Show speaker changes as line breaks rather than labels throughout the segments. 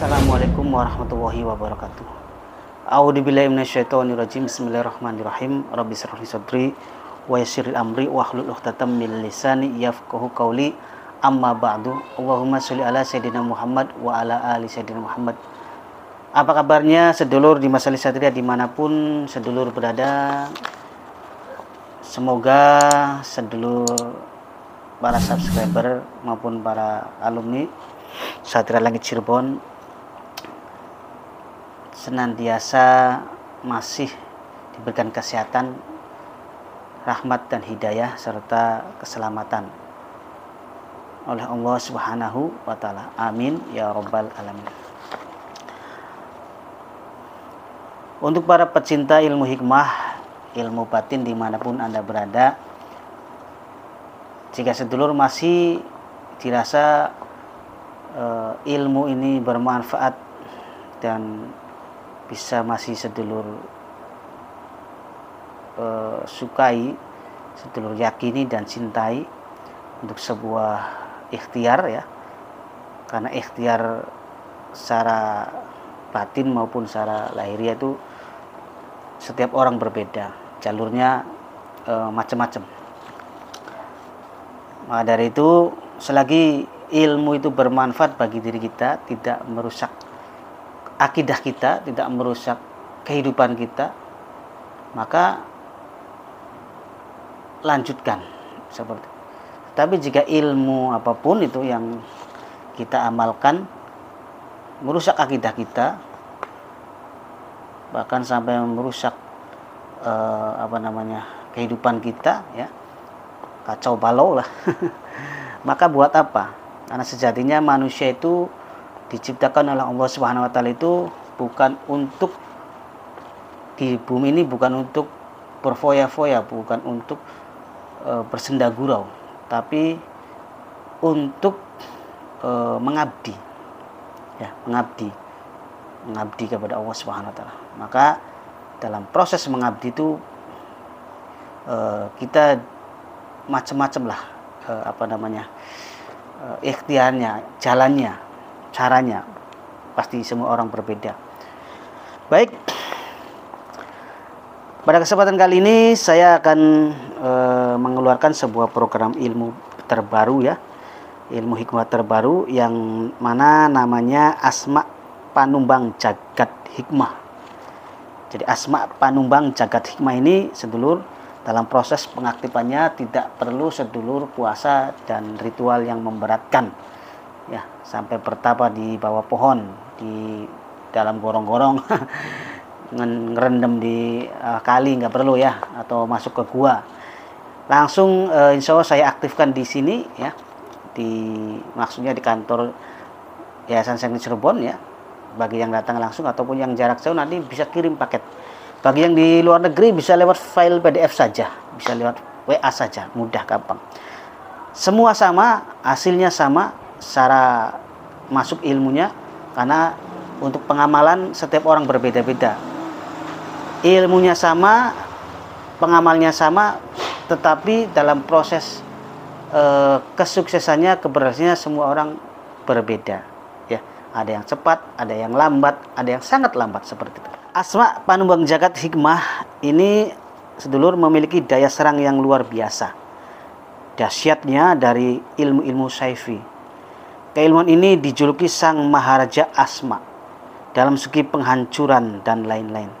Assalamualaikum warahmatullahi wabarakatuh. A'udzubillahi minasyaitonirrajim. Bismillahirrahmanirrahim. Rabbi shrah li sadri wa yassir amri wahlul 'uqdatam min lisani yafqahu qawli. Amma ba'du. Allahumma sholli ala sayyidina Muhammad wa ala ali sayyidina Muhammad. Apa kabarnya sedulur di Masalis Satria dimanapun sedulur berada? Semoga sedulur para subscriber maupun para alumni Satria Langit Cirebon senantiasa masih diberikan kesehatan, rahmat dan hidayah serta keselamatan oleh Allah Subhanahu wa taala. Amin ya rabbal alamin. Untuk para pecinta ilmu hikmah, ilmu batin dimanapun Anda berada, jika sedulur masih dirasa ilmu ini bermanfaat dan bisa masih sedulur sukai, sedulur yakini dan cintai untuk sebuah ikhtiar ya, karena ikhtiar secara batin maupun secara lahiriah itu setiap orang berbeda, jalurnya macam-macam. Maka dari itu, selagi ilmu itu bermanfaat bagi diri kita, tidak merusak akidah kita, tidak merusak kehidupan kita, maka lanjutkan seperti itu. Tapi jika ilmu apapun itu yang kita amalkan merusak akidah kita, bahkan sampai merusak kehidupan kita ya, kacau balau lah maka buat apa? Karena sejatinya manusia itu diciptakan oleh Allah Subhanahu wa taala itu bukan untuk di bumi ini, bukan untuk berfoya-foya, bukan untuk bersenda gurau, tapi untuk mengabdi ya, mengabdi kepada Allah Subhanahu wa taala. Maka dalam proses mengabdi itu kita macam-macam lah ikhtiarnya, jalannya, caranya, pasti semua orang berbeda. Baik, pada kesempatan kali ini saya akan mengeluarkan sebuah program ilmu terbaru ya, ilmu hikmah terbaru yang mana namanya Asma Panumbang Jagat Hikmah. Jadi Asma Panumbang Jagat Hikmah ini sedulur, dalam proses pengaktifannya tidak perlu sedulur puasa dan ritual yang memberatkan ya, sampai bertapa di bawah pohon, di dalam gorong-gorong ngerendam di kali, nggak perlu ya, atau masuk ke gua. Langsung insya Allah saya aktifkan di sini ya, maksudnya di kantor Yayasan Langit Cirebon ya, bagi yang datang langsung ataupun yang jarak jauh nanti bisa kirim paket. Bagi yang di luar negeri bisa lewat file PDF saja, bisa lewat WA saja, mudah, gampang. Semua sama, hasilnya sama, secara masuk ilmunya, karena untuk pengamalan setiap orang berbeda-beda. Ilmunya sama, pengamalnya sama, tetapi dalam proses kesuksesannya, keberhasilannya semua orang berbeda. Ya, ada yang cepat, ada yang lambat, ada yang sangat lambat seperti itu. Asma Panumbang Jagat Hikmah ini sedulur memiliki daya serang yang luar biasa. Dahsyatnya dari ilmu-ilmu saifi. Keilmuan ini dijuluki Sang Maharaja Asma dalam segi penghancuran dan lain-lain.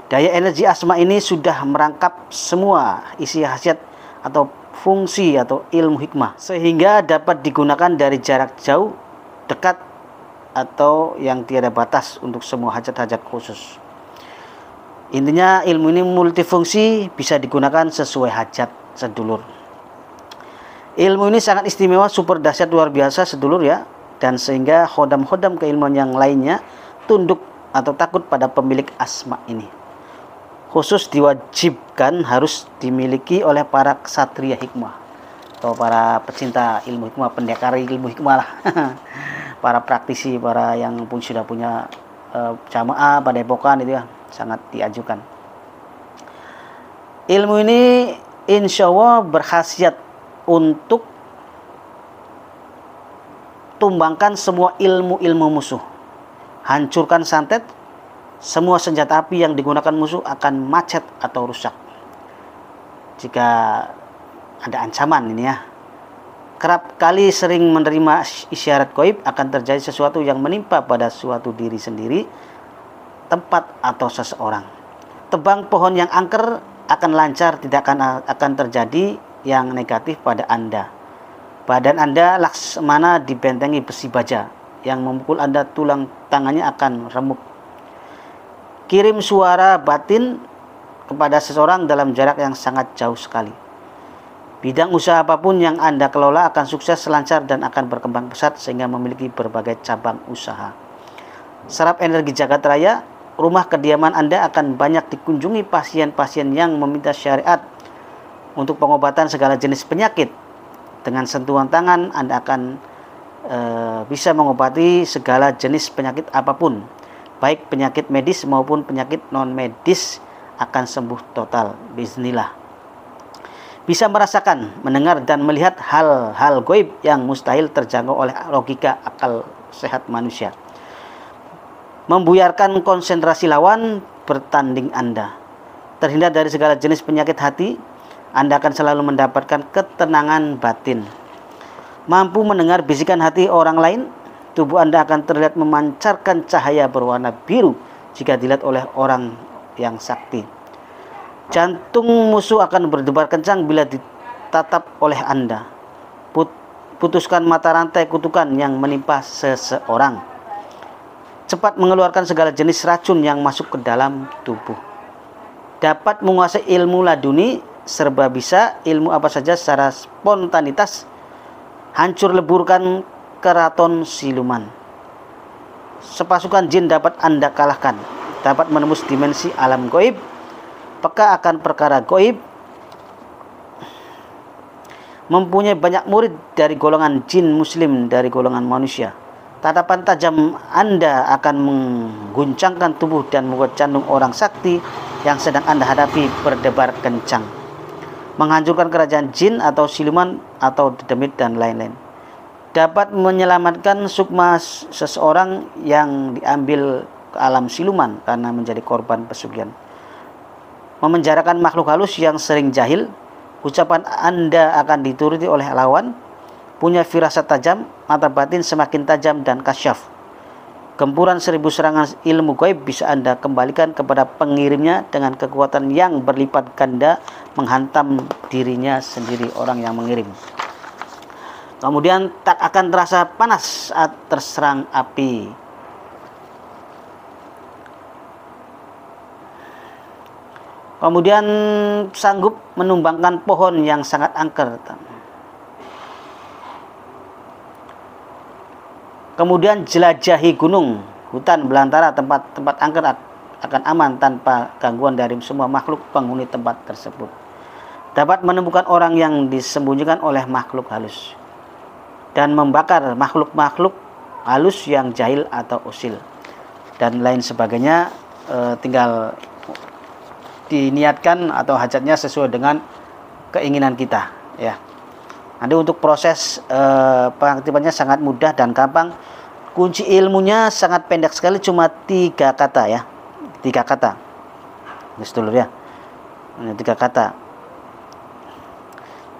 Daya energi Asma ini sudah merangkap semua isi khasiat atau fungsi atau ilmu hikmah, sehingga dapat digunakan dari jarak jauh, dekat, atau yang tiada batas untuk semua hajat-hajat khusus. Intinya ilmu ini multifungsi, bisa digunakan sesuai hajat sedulur. Ilmu ini sangat istimewa, super dahsyat, luar biasa sedulur ya, dan sehingga khodam-khodam keilmuan yang lainnya tunduk atau takut pada pemilik asma ini. Khusus diwajibkan harus dimiliki oleh para ksatria hikmah atau para pecinta ilmu hikmah, pendekar ilmu hikmah lah para praktisi, para yang sudah punya jamaah pada epokan itu ya, sangat diajukan. Ilmu ini insya Allah berkhasiat untuk tumbangkan semua ilmu-ilmu musuh. hancurkan santet, semua senjata api yang digunakan musuh akan macet atau rusak. Jika ada ancaman ini ya, kerap kali sering menerima isyarat gaib akan terjadi sesuatu yang menimpa pada suatu diri sendiri, tempat atau seseorang. Tebang pohon yang angker akan lancar, tidak akan terjadi yang negatif pada Anda. Badan Anda laksmana dibentengi besi baja, yang memukul Anda tulang tangannya akan remuk. Kirim suara batin kepada seseorang dalam jarak yang sangat jauh sekali. Bidang usaha apapun yang Anda kelola akan sukses, lancar, dan akan berkembang pesat sehingga memiliki berbagai cabang usaha. Serap energi jagat raya, rumah kediaman Anda akan banyak dikunjungi pasien-pasien yang meminta syariat untuk pengobatan segala jenis penyakit. Dengan sentuhan tangan Anda akan bisa mengobati segala jenis penyakit apapun, baik penyakit medis maupun penyakit non-medis akan sembuh total bismillah. Bisa merasakan, mendengar, dan melihat hal-hal gaib yang mustahil terjangkau oleh logika akal sehat manusia. Membuyarkan konsentrasi lawan bertanding Anda. Terhindar dari segala jenis penyakit hati, Anda akan selalu mendapatkan ketenangan batin. Mampu mendengar bisikan hati orang lain, tubuh Anda akan terlihat memancarkan cahaya berwarna biru jika dilihat oleh orang yang sakti. Jantung musuh akan berdebar kencang bila ditatap oleh Anda. Putuskan mata rantai kutukan yang menimpa seseorang. Cepat mengeluarkan segala jenis racun yang masuk ke dalam tubuh. Dapat menguasai ilmu laduni, serba bisa, ilmu apa saja secara spontanitas. Hancur leburkan keraton siluman. Sepasukan jin dapat Anda kalahkan. Dapat menembus dimensi alam gaib, peka akan perkara gaib, mempunyai banyak murid dari golongan jin muslim dari golongan manusia. Tatapan tajam Anda akan mengguncangkan tubuh dan membuat jantung orang sakti yang sedang Anda hadapi berdebar kencang. Menghancurkan kerajaan jin atau siluman atau dedemit dan lain-lain. Dapat menyelamatkan sukma seseorang yang diambil ke alam siluman karena menjadi korban pesugihan. Memenjarakan makhluk halus yang sering jahil. Ucapan Anda akan dituruti oleh lawan. Punya firasat tajam, mata batin semakin tajam dan kasyaf. Gempuran 1000 serangan ilmu gaib bisa Anda kembalikan kepada pengirimnya dengan kekuatan yang berlipat ganda menghantam dirinya sendiri orang yang mengirim. Kemudian tak akan terasa panas saat terserang api. Kemudian sanggup menumbangkan pohon yang sangat angker. Kemudian jelajahi gunung, hutan, belantara, tempat-tempat angker akan aman tanpa gangguan dari semua makhluk penghuni tempat tersebut. Dapat menemukan orang yang disembunyikan oleh makhluk halus. Dan membakar makhluk-makhluk halus yang jahil atau usil. Dan lain sebagainya, tinggal diniatkan atau hajatnya sesuai dengan keinginan kita ya. Nanti untuk proses pengaktifannya sangat mudah dan gampang. Kunci ilmunya sangat pendek sekali, cuma 3 kata ya. 3 kata. Dulu ya. 3 kata.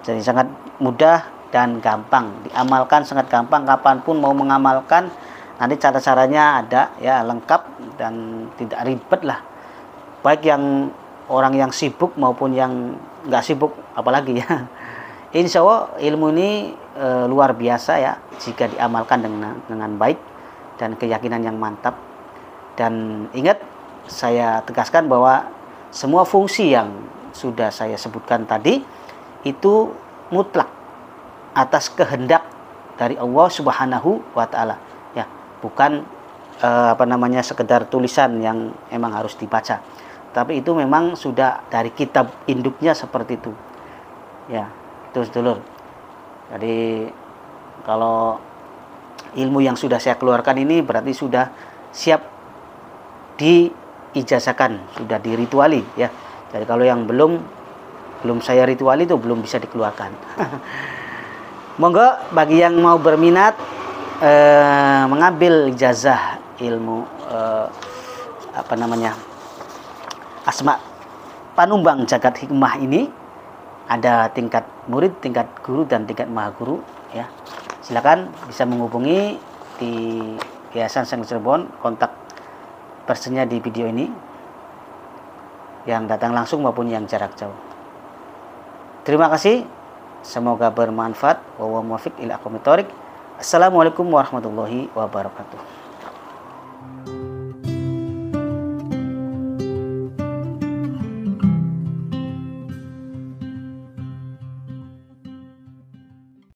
Jadi sangat mudah dan gampang. Diamalkan sangat gampang, kapanpun mau mengamalkan. Nanti cara-caranya ada ya, lengkap dan tidak ribet lah. Baik yang orang yang sibuk maupun yang nggak sibuk, apalagi ya. Insya Allah ilmu ini luar biasa ya jika diamalkan dengan baik dan keyakinan yang mantap. Dan ingat, saya tegaskan bahwa semua fungsi yang sudah saya sebutkan tadi itu mutlak atas kehendak dari Allah Subhanahu wa Ta'ala ya, bukan sekedar tulisan yang emang harus dibaca. Tapi itu memang sudah dari kitab induknya seperti itu. Ya, itu sedulur. Jadi kalau ilmu yang sudah saya keluarkan ini berarti sudah siap diijazahkan, sudah dirituali ya. Jadi kalau yang belum saya rituali itu belum bisa dikeluarkan. Monggo bagi yang mau berminat mengambil ijazah ilmu Asma Panumbang Jagat Hikmah ini ada tingkat murid, tingkat guru, dan tingkat maha guru ya. Silakan bisa menghubungi di Yayasan Sang Cirebon, kontak personnya di video ini, yang datang langsung maupun yang jarak jauh. Terima kasih, semoga bermanfaat. Wa huwa muwaffiq ila aqwamit thoriq. Assalamualaikum warahmatullahi wabarakatuh.